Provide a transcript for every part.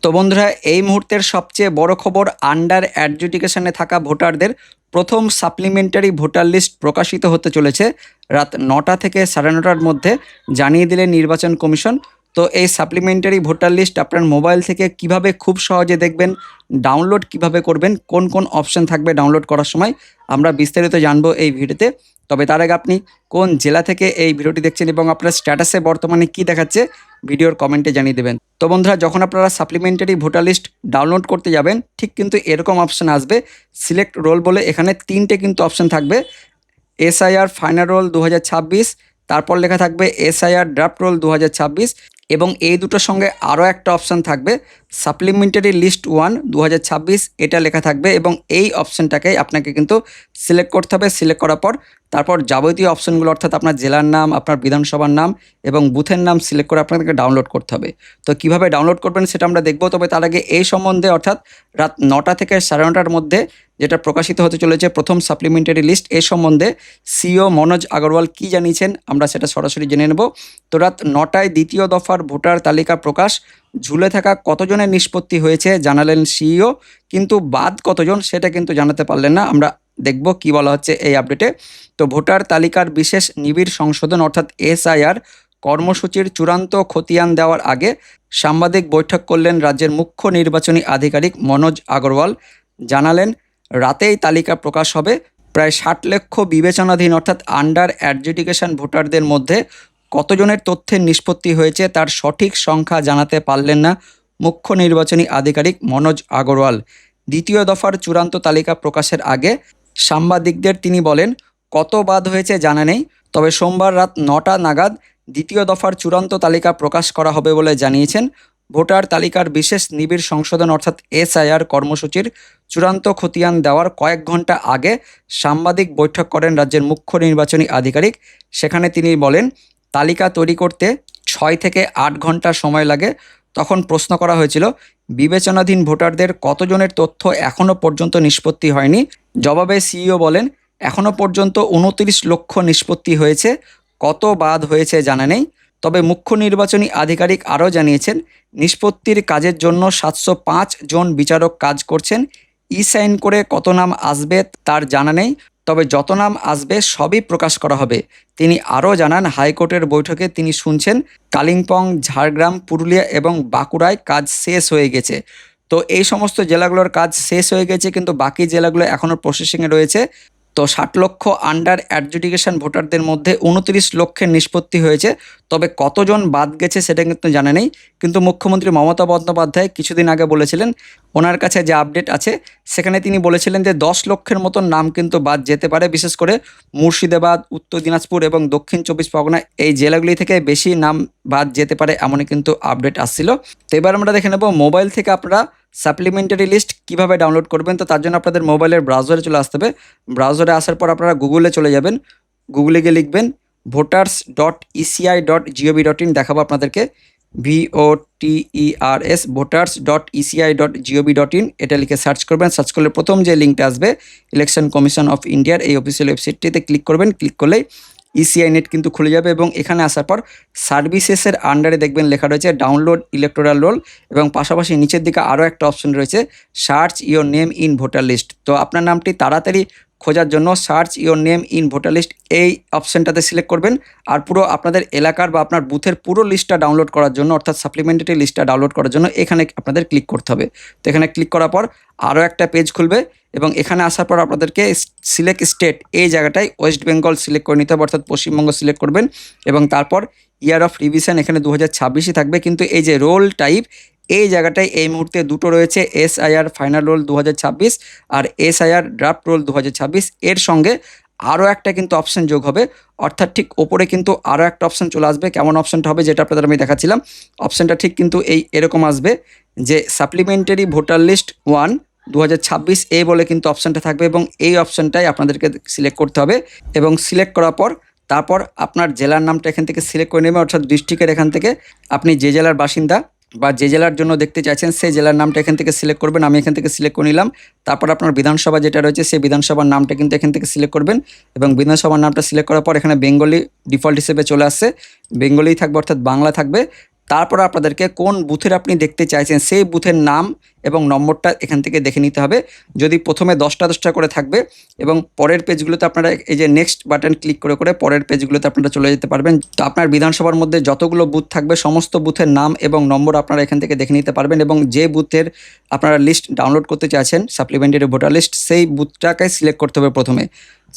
তো বন্ধুরা, এই মুহূর্তের সবচেয়ে বড় খবর, আন্ডার অ্যাডজুডিকেশনে থাকা ভোটারদের প্রথম সাপ্লিমেন্টারি ভোটার লিস্ট প্রকাশিত হতে চলেছে রাত ৯টা থেকে ৯:৩০টার মধ্যে, জানিয়ে দিলেন নির্বাচন কমিশন। তো এই সাপ্লিমেন্টারি ভোটার লিস্ট আপনার মোবাইল থেকে কিভাবে খুব সহজে দেখবেন, ডাউনলোড কিভাবে করবেন, কোন কোন অপশন থাকবে ডাউনলোড করার সময়, আমরা বিস্তারিত জানবো এই ভিডিওতে। তবে তার আগে আপনি কোন জেলা থেকে এই ভিডিওটি দেখছেন এবং আপনার স্ট্যাটাসে বর্তমানে কি দেখাচ্ছে ভিডিওর কমেন্টে জানিয়ে দেবেন। তো বন্ধুরা, যখন আপনারা সাপ্লিমেন্টারি ভোটার লিস্ট ডাউনলোড করতে যাবেন, ঠিক কিন্তু এরকম অপশান আসবে, সিলেক্ট রোল বলে। এখানে তিনটে কিন্তু অপশান থাকবে, এসআইআর ফাইনাল রোল 2026, তারপর লেখা থাকবে এসআইআর ড্রাফট রোল 2026, এবং এই দুটোর সঙ্গে আরও একটা অপশান থাকবে সাপ্লিমেন্টারি লিস্ট 1 2026, এটা লেখা থাকবে। এবং এই অপশানটাকেই আপনাকে কিন্তু সিলেক্ট করতে হবে। সিলেক্ট করার পর তারপর যাবতীয় অপশানগুলো, অর্থাৎ আপনার জেলার নাম, আপনার বিধানসভার নাম এবং বুথের নাম সিলেক্ট করে আপনাকে ডাউনলোড করতে হবে। তো কিভাবে ডাউনলোড করবেন সেটা আমরা দেখব। তবে তার আগে এই সম্বন্ধে, অর্থাৎ রাত 9টা থেকে 9:30টার মধ্যে যেটা প্রকাশিত হতে চলেছে প্রথম সাপ্লিমেন্টারি লিস্ট, এই সম্বন্ধে সিও মনোজ আগরওয়াল কি জানিয়েছেন আমরা সেটা সরাসরি জেনে নেব। তো রাত 9টায় দ্বিতীয় দফার ভোটার তালিকা প্রকাশ, ঝুলে থাকা কতজনের নিষ্পত্তি হয়েছে জানালেন সিইও, কিন্তু বাদ কতজন সেটা কিন্তু জানাতে পারলেন না। আমরা দেখব কি বলা হচ্ছে এই আপডেটে। তো ভোটার তালিকার বিশেষ নিবিড় সংশোধন অর্থাৎ এসআইআর কর্মসূচির চূড়ান্ত খতিয়ান দেওয়ার আগে সাংবাদিক বৈঠক করলেন রাজ্যের মুখ্য নির্বাচনী আধিকারিক মনোজ আগরওয়াল। জানালেন, রাতেই তালিকা প্রকাশ হবে। প্রায় 60 লক্ষ বিবেচনাধীন অর্থাৎ আন্ডার অ্যাডজুডিকেশন ভোটারদের মধ্যে কতজনের তথ্যের নিষ্পত্তি হয়েছে তার সঠিক সংখ্যা জানাতে পারলেন না মুখ্য নির্বাচনী আধিকারিক মনোজ আগরওয়াল। দ্বিতীয় দফার চূড়ান্ত তালিকা প্রকাশের আগে সাংবাদিকদের তিনি বলেন, কত বাদ হয়েছে জানা নেই, তবে সোমবার রাত 9টা নাগাদ দ্বিতীয় দফার চূড়ান্ত তালিকা প্রকাশ করা হবে বলে জানিয়েছেন। ভোটার তালিকার বিশেষ নিবিড় সংশোধন অর্থাৎ এসআইআর কর্মসূচির চূড়ান্ত খতিয়ান দেওয়ার কয়েক ঘন্টা আগে সাংবাদিক বৈঠক করেন রাজ্যের মুখ্য নির্বাচনী আধিকারিক। সেখানে তিনি বলেন, তালিকা তৈরি করতে 6 থেকে 8 ঘন্টা সময় লাগে। তখন প্রশ্ন করা হয়েছিল, বিবেচনাধীন ভোটারদের কতজনের তথ্য এখনও পর্যন্ত নিষ্পত্তি হয়নি। জবাবে সিইও বলেন, এখনও পর্যন্ত 29 লক্ষ নিষ্পত্তি হয়েছে, কত বাদ হয়েছে জানা নেই। তবে মুখ্য নির্বাচনী আধিকারিক আরও জানিয়েছেন, নিষ্পত্তির কাজের জন্য 705 জন বিচারক কাজ করছেন। সাইন করে কত নাম আসবে তার জানা নেই, তবে যত নাম আসবে সবই প্রকাশ করা হবে। তিনি আরও জানান, হাইকোর্টের বৈঠকে তিনি শুনছেন কালিম্পং, ঝাড়গ্রাম, পুরুলিয়া এবং বাঁকুড়ায় কাজ শেষ হয়ে গেছে। তো এই সমস্ত জেলাগুলোর কাজ শেষ হয়ে গেছে, কিন্তু বাকি জেলাগুলো এখনও প্রসেসিংয়ে রয়েছে। তো 60 লক্ষ আন্ডার অ্যাডজুডিকেশন ভোটারদের মধ্যে 29 লক্ষের নিষ্পত্তি হয়েছে, তবে কতজন বাদ গেছে সেটা কিন্তু জানা নেই। কিন্তু মুখ্যমন্ত্রী মমতা বন্দ্যোপাধ্যায় কিছুদিন আগে বলেছিলেন, ওনার কাছে যে আপডেট আছে সেখানে তিনি বলেছিলেন যে 10 লক্ষের মতন নাম কিন্তু বাদ যেতে পারে। বিশেষ করে মুর্শিদাবাদ, উত্তর দিনাজপুর এবং দক্ষিণ 24 পরগনা এই জেলাগুলি থেকে বেশি নাম বাদ যেতে পারে, এমনই কিন্তু আপডেট আসছিল। তো এবার আমরা দেখে নেব মোবাইল থেকে আপনারা সাপ্লিমেন্টারি লিস্ট কিভাবে ডাউনলোড করবেন। তো তার জন্য আপনাদের মোবাইলের ব্রাউজারে চলে আসতে হবে। ব্রাউজারে আসার পর আপনারা গুগলে চলে যাবেন। গুগলে গিয়ে লিখবেন voters.eci.gov.in, দেখাবো আপনাদেরকে VOTERS voters.eci.gov.in, এটা লিখে সার্চ করবেন। সার্চ করলে প্রথম যে লিঙ্কটা আসবে ইলেকশন কমিশন অফ ইন্ডিয়ার এই অফিসিয়াল ওয়েবসাইটটিতে ক্লিক করবেন। ক্লিক করলেই ইসিআই নেট কিন্তু খুলে যাবে এবং এখানে আসার পর সার্ভিসেসের আন্ডারে দেখবেন লেখা রয়েছে ডাউনলোড ইলেকটোরাল রোল, এবং পাশাপাশি নিচের দিকে আরও একটা অপশন রয়েছে search your name in voter list. তো আপনার নামটি তাড়াতাড়ি খোঁজার জন্য search your name in voter list এই অপশানটাতে সিলেক্ট করবেন। আর পুরো আপনাদের এলাকার বা আপনার বুথের পুরো লিস্টটা ডাউনলোড করার জন্য, অর্থাৎ সাপ্লিমেন্টারি লিস্টটা ডাউনলোড করার জন্য এখানে আপনাদের ক্লিক করতে হবে। তো এখানে ক্লিক করার পর আরও একটা পেজ খুলবে এবং এখানে আসার পর আপনাদেরকে সিলেক্ট স্টেট এই জায়গাটায় ওয়েস্ট বেঙ্গল সিলেক্ট করে নিতে হবে, অর্থাৎ পশ্চিমবঙ্গ সিলেক্ট করবেন। এবং তারপর ইয়ার অফ রিভিশন এখানে 2026ই থাকবে, কিন্তু এই যে রোল টাইপ এই জায়গাটায় এই মুহূর্তে দুটো রয়েছে, এসআইআর ফাইনাল রোল 2026 আর এসআইআর ড্রাফট রোল 2026। এর সঙ্গে আরও একটা কিন্তু অপশান যোগ হবে, অর্থাৎ ঠিক ওপরে কিন্তু আরও একটা অপশান চলে আসবে। কেমন অপশানটা হবে যেটা আপনাদের আমি দেখাচ্ছিলাম, অপশানটা ঠিক কিন্তু এরকম আসবে যে সাপ্লিমেন্টারি ভোটার লিস্ট 1 2026 এই বলে কিন্তু অপশানটা থাকবে, এবং এই অপশানটাই আপনাদেরকে সিলেক্ট করতে হবে। এবং সিলেক্ট করার পর তারপর আপনার জেলার নামটা এখান থেকে সিলেক্ট করে নেবেন, অর্থাৎ ডিস্ট্রিক্টের এখান থেকে আপনি যে জেলার বাসিন্দা বা যে জেলার জন্য দেখতে চাইছেন সেই জেলার নামটা এখান থেকে সিলেক্ট করবেন। আমি এখান থেকে সিলেক্ট করে নিলাম। তারপর আপনার বিধানসভা যেটা রয়েছে সেই বিধানসভার নামটা কিন্তু এখান থেকে সিলেক্ট করবেন, এবং বিধানসভার নামটা সিলেক্ট করার পর এখানে বেঙ্গলি ডিফল্ট হিসেবে চলে আসছে, বেঙ্গলিই থাকবে অর্থাৎ বাংলা থাকবে। তারপর আপনাদেরকে কোন বুথের আপনি দেখতে চাইছেন সেই বুথের নাম এবং নম্বরটা এখান থেকে দেখে নিতে হবে। যদি প্রথমে 10টা করে থাকবে এবং পরের পেজগুলোতে আপনারা এই যে নেক্সট বাটন ক্লিক করে পরের পেজগুলোতে আপনারা চলে যেতে পারবেন। তো আপনার বিধানসভার মধ্যে যতগুলো বুথ থাকবে সমস্ত বুথের নাম এবং নম্বর আপনারা এখান থেকে দেখে নিতে পারবেন, এবং যে বুথের আপনারা লিস্ট ডাউনলোড করতে চাইছেন সাপ্লিমেন্টারি ভোটার লিস্ট, সেই বুথটাকে সিলেক্ট করতে হবে। প্রথমে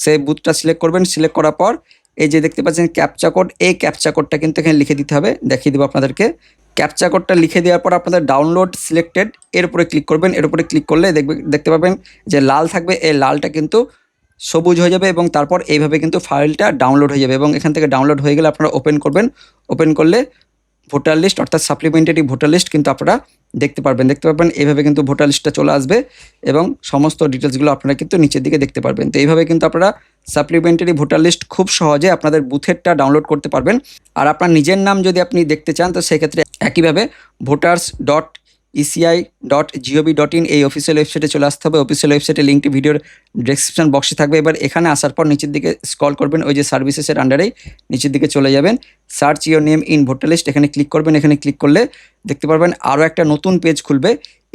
সেই বুথটা সিলেক্ট করবেন। সিলেক্ট করার পর এই যে দেখতে পাচ্ছেন ক্যাপচা কোড, এই ক্যাপচা কোডটা কিন্তু এখানে লিখে দিতে হবে। দেখিয়ে দেবো আপনাদেরকে। ক্যাপচা কোডটা লিখে দেওয়ার পর আপনাদের ডাউনলোড সিলেক্টেড এর উপরে ক্লিক করবেন। এর উপরে ক্লিক করলে দেখতে পাবেন যে লাল থাকবে, এই লালটা কিন্তু সবুজ হয়ে যাবে এবং তারপর এইভাবে কিন্তু ফাইলটা ডাউনলোড হয়ে যাবে। এবং এখান থেকে ডাউনলোড হয়ে গেলে আপনারা ওপেন করবেন। ওপেন করলে ভোটার লিস্ট অর্থাৎ সাপ্লিমেন্টারি ভোটার লিস্ট কিন্তু আপনারা দেখতে পারবেন। এইভাবে কিন্তু ভোটার লিস্টটা চলে আসবে এবং সমস্ত ডিটেলসগুলো আপনারা কিন্তু নিচের দিকে দেখতে পারবেন। তো এইভাবে কিন্তু আপনারা সাপ্লিমেন্টারি ভোটার লিস্ট খুব সহজে আপনাদের বুথেরটা ডাউনলোড করতে পারবেন। আর আপনার নিজের নাম যদি আপনি দেখতে চান তো সেক্ষেত্রে একইভাবে voters.eci.gov.in এই অফিসিয়াল ওয়েবসাইটে চলে আসতে হবে। অফিসিয়াল ওয়েবসাইটের লিঙ্কটি ভিডিওর ডেসক্রিপশন বক্সে থাকবে। এবার এখানে আসার পর নিচের দিকে স্ক্রল করবেন, ওই যে সার্ভিসেসের আন্ডারেই নিচের দিকে চলে যাবেন। Search your name in voter list এখানে ক্লিক করবেন। এখানে ক্লিক করলে দেখতে পারবেন আরও একটা নতুন পেজ খুলবে।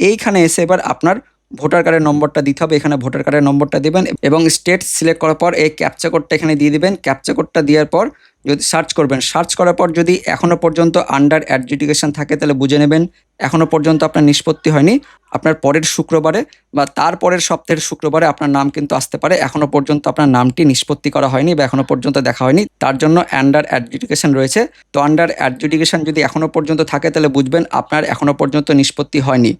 এইখানে এসে এবার আপনার ভোটার কার্ডের নম্বরটা দিতে হবে। এখানে ভোটার কার্ডের নম্বরটা দেবেন এবং স্টেট সিলেক্ট করার পর এই ক্যাপচা কোডটা এখানে দিয়ে দিবেন। ক্যাপচা কোডটা দেওয়ার পর যদি সার্চ করবেন, সার্চ করার পর যদি এখনও পর্যন্ত আন্ডার অ্যাডজুডিকেশন থাকে তাহলে বুঝে নেবেন এখনও পর্যন্ত আপনার নিষ্পত্তি হয়নি। আপনার পরের শুক্রবারে বা তার পরের সপ্তাহের শুক্রবারে আপনার নাম কিন্তু আসতে পারে। এখনও পর্যন্ত আপনার নামটি নিষ্পত্তি করা হয়নি বা এখনও পর্যন্ত দেখা হয়নি, তার জন্য আন্ডার অ্যাডজুডিকেশন রয়েছে। তো আন্ডার অ্যাডজুডিকেশন যদি এখনও পর্যন্ত থাকে তাহলে বুঝবেন আপনার এখনও পর্যন্ত নিষ্পত্তি হয়নি।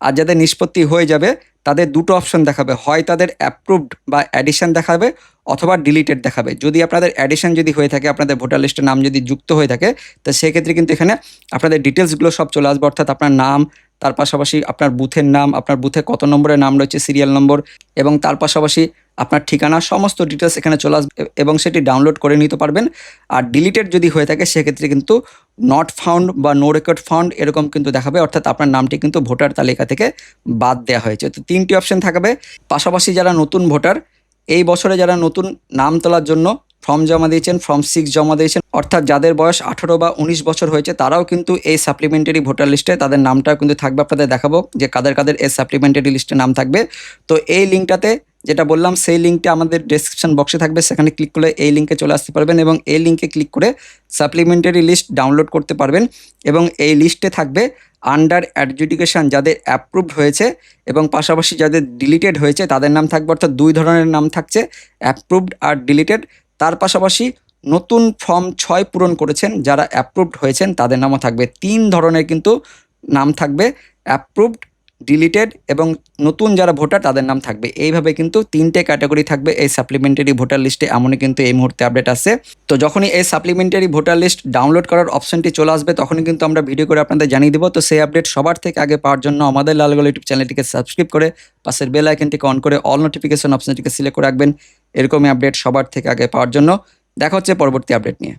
আর যাদের নিষ্পত্তি হয়ে যাবে তাদের দুটো অপশন দেখাবে, হয় তাদের অ্যাপ্রুভড বা অ্যাডিশন দেখাবে অথবা ডিলিটেড দেখাবে। যদি আপনাদের অ্যাডিশন যদি হয়ে থাকে, আপনাদের ভোটার লিস্টের নাম যদি যুক্ত হয়ে থাকে, তো সেক্ষেত্রে কিন্তু এখানে আপনাদের ডিটেলসগুলো সব চলে আসবে, অর্থাৎ আপনার নাম, তার পাশাপাশি আপনার বুথের নাম, আপনার বুথে কত নম্বরের নাম রয়েছে, সিরিয়াল নম্বর, এবং তার পাশাপাশি আপনার ঠিকানা, সমস্ত ডিটেলস এখানে চলে আসবে এবং সেটি ডাউনলোড করে নিতে পারবেন। আর ডিলিটেড যদি হয়ে থাকে সেক্ষেত্রে কিন্তু নট ফাউন্ড বা নো রেকর্ড ফাউন্ড এরকম কিন্তু দেখাবে, অর্থাৎ আপনার নামটি কিন্তু ভোটার তালিকা থেকে বাদ দেওয়া হয়েছে। তো 3টি অপশন থাকবে। পাশাপাশি যারা নতুন ভোটার, এই বছরে যারা নতুন নাম তোলার জন্য ফর্ম জমা দিয়েছেন, ফর্ম 6 জমা দিয়েছেন, অর্থাৎ যাদের বয়স 18 বা 19 বছর হয়েছে তারাও কিন্তু এই সাপ্লিমেন্টারি ভোটার লিস্টে তাদের নামটাও কিন্তু থাকবে। আপনাদের দেখাবো যে কাদের কাদের এই সাপ্লিমেন্টারি লিস্টে নাম থাকবে। তো এই লিঙ্কটাতে যেটা বললাম সেই লিঙ্কটা আমাদের ডেসক্রিপশন বক্সে থাকবে, সেখানে ক্লিক করলে এই লিঙ্কে চলে আসতে পারবেন এবং এই লিঙ্কে ক্লিক করে সাপ্লিমেন্টারি লিস্ট ডাউনলোড করতে পারবেন। এবং এই লিস্টে থাকবে আন্ডার অ্যাডজুডিকেশন যাদের অ্যাপ্রুভড হয়েছে এবং পাশাপাশি যাদের ডিলিটেড হয়েছে তাদের নাম থাকবে, অর্থাৎ 2 ধরনের নাম থাকছে, অ্যাপ্রুভড আর ডিলিটেড। তার পাশাপাশি নতুন ফর্ম 6 পূরণ করেছেন যারা অ্যাপ্রুভড হয়েছেন তাদের নামও থাকবে। 3 ধরনের কিন্তু নাম থাকবে, অ্যাপ্রুভড, ডিলিটেড এবং নতুন যারা ভোটার তাদের নাম থাকবে। এইভাবে কিন্তু 3টে ক্যাটাগরি থাকবে এই সাপ্লিমেন্টারি ভোটার লিস্টে, এমনই কিন্তু এই মুহূর্তে আপডেট আছে। তো যখনই এই সাপ্লিমেন্টারি ভোটার লিস্ট ডাউনলোড করার অপশনটি চলে আসবে তখনই কিন্তু আমরা ভিডিও করে আপনাদের জানিয়ে দেবো। তো সেই আপডেট সবার থেকে আগে পাওয়ার জন্য আমাদের লালগোলা ইউটিউব চ্যানেলটিকে সাবস্ক্রাইব করে পাশের বেল আইকনটিকে অন করে অল নোটিফিকেশন অপশনটিকে সিলেক্ট করে রাখবেন এরকমই আপডেট সবার থেকে আগে পাওয়ার জন্য। দেখা হচ্ছে পরবর্তী আপডেট নিয়ে।